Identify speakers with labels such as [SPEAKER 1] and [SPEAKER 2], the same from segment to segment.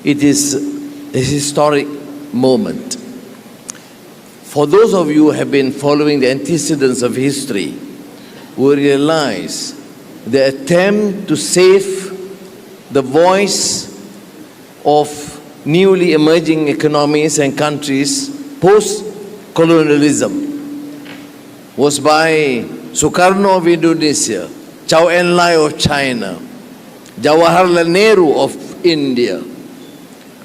[SPEAKER 1] It is a historic moment. For those of you who have been following the antecedents of history, will realize the attempt to save the voice of newly emerging economies and countries post-colonialism was by Sukarno of Indonesia, Chow En-lai of China, Jawaharlal Nehru of India,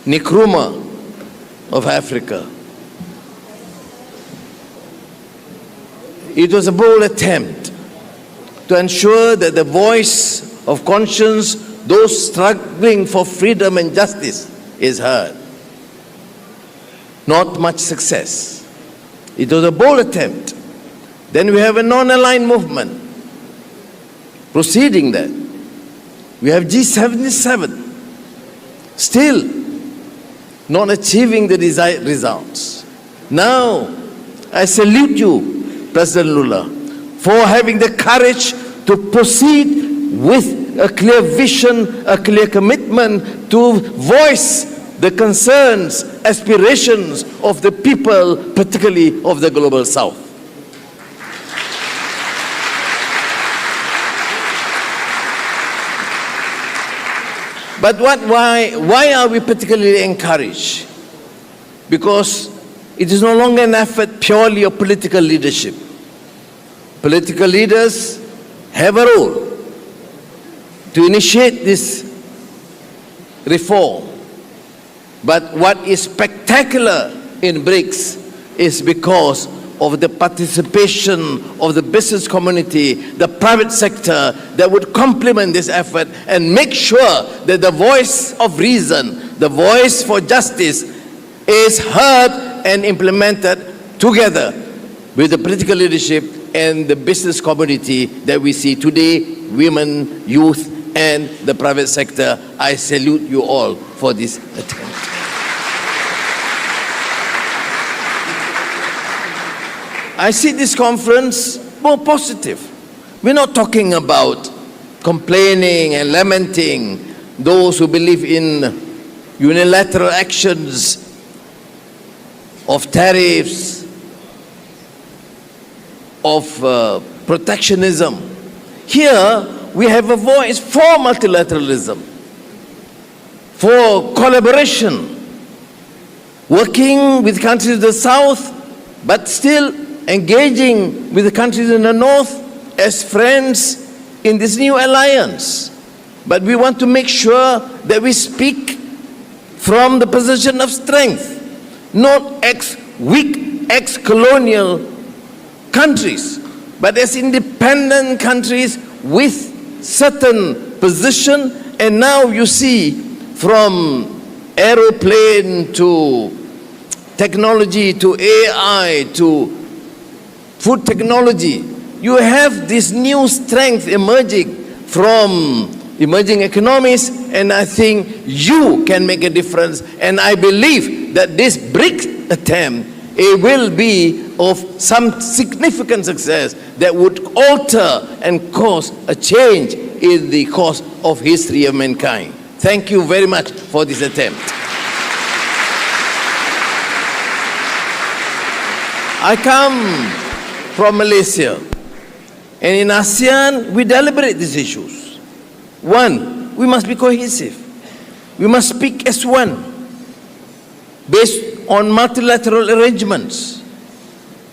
[SPEAKER 1] Nkrumah of Africa. It was a bold attempt to ensure that the voice of conscience, those struggling for freedom and justice, is heard. Not much success. It was a bold attempt. Then we have a non-aligned movement proceeding that. We have G77 still not achieving the desired results. Now, I salute you, President Lula, for having the courage to proceed with a clear vision, a clear commitment to voice the concerns, aspirations of the people, particularly of the Global South. But why are we particularly encouraged? Because it is no longer an effort purely of political leadership. Political leaders have a role to initiate this reform. But what is spectacular in BRICS is because of the participation of the business community, the private sector, that would complement this effort and make sure that the voice of reason, the voice for justice, is heard and implemented together with the political leadership and the business community that we see today, women, youth, and the private sector. I salute you all for this attempt. I see this conference more positive. We're not talking about complaining and lamenting those who believe in unilateral actions of tariffs, of protectionism. Here, we have a voice for multilateralism, for collaboration, working with countries in the South, but still engaging with the countries in the North as friends in this new alliance. But we want to make sure that we speak from the position of strength, not weak ex-colonial countries, but as independent countries with certain position. And now you see, from aeroplane to technology to AI to food technology, you have this new strength emerging from emerging economies, and I think you can make a difference. And I believe that this BRICS attempt, it will be of some significant success that would alter and cause a change in the course of history of mankind. Thank you very much for this attempt. I come from Malaysia, and in ASEAN, we deliberate these issues. One, we must be cohesive. We must speak as one, based on multilateral arrangements.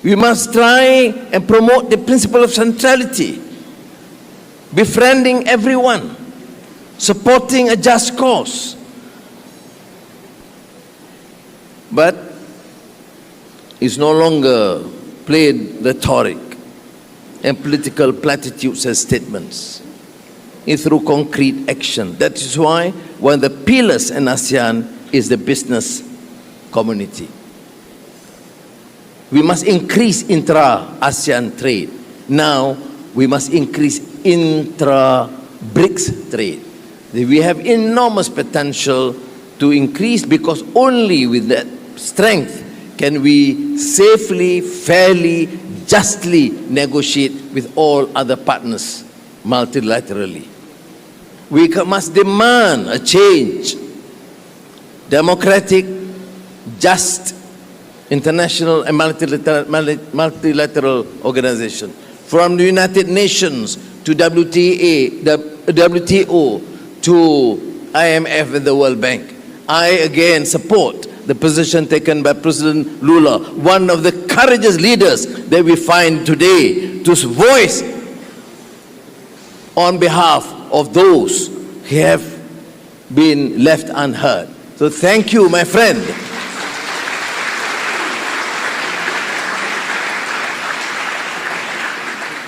[SPEAKER 1] We must try and promote the principle of centrality, befriending everyone, supporting a just cause. But it's no longer plain rhetoric and political platitudes and statements. It's through concrete action. That is why one of the pillars in ASEAN is the business community. We must increase intra-ASEAN trade. Now, we must increase intra-BRICS trade. We have enormous potential to increase, because only with that strength can we safely, fairly, justly negotiate with all other partners multilaterally. We must demand a change democratic, just international and multilateral organization. From the United Nations to WTO to IMF and the World Bank. I again support the position taken by President Lula, one of the courageous leaders that we find today, to voice on behalf of those who have been left unheard. So thank you, my friend.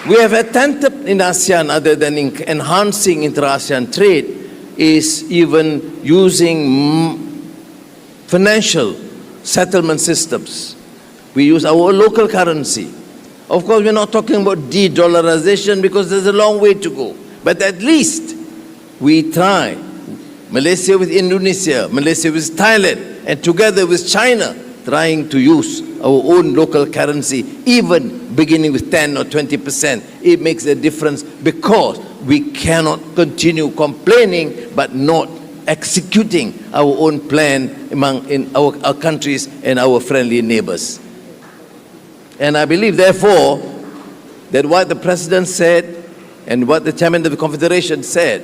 [SPEAKER 1] We have attempted in ASEAN, other than enhancing inter-ASEAN trade, is even using financial settlement systems. We use our local currency. Of course, we're not talking about de-dollarization because there's a long way to go. But at least we try, Malaysia with Indonesia, Malaysia with Thailand, and together with China, trying to use our own local currency, even beginning with 10 or 20%. It makes a difference because we cannot continue complaining but not executing our own plan in our countries and our friendly neighbors. And I believe, therefore, that what the President said and what the Chairman of the Confederation said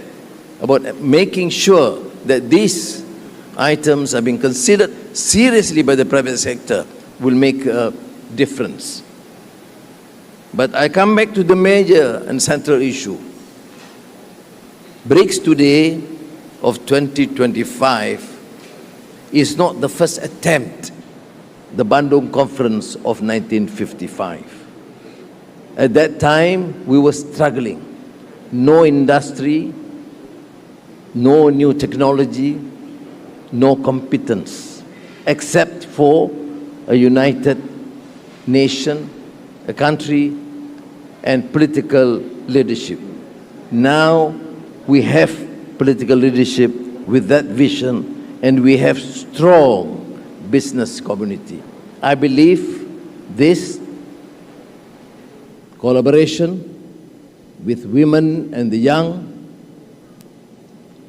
[SPEAKER 1] about making sure that these items are being considered seriously by the private sector will make a difference. But I come back to the major and central issue. BRICS today of 2025 is not the first attempt, the Bandung Conference of 1955. At that time, we were struggling. No industry, no new technology, no competence, except for a united nation, a country, and political leadership. Now we have political leadership with that vision, and we have strong business community. I believe this collaboration with women and the young,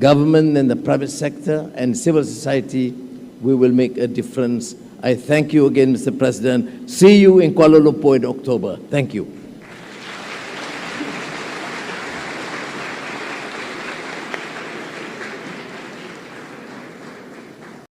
[SPEAKER 1] government and the private sector, and civil society, we will make a difference. I thank you again, Mr. President. See you in Kuala Lumpur in October. Thank you.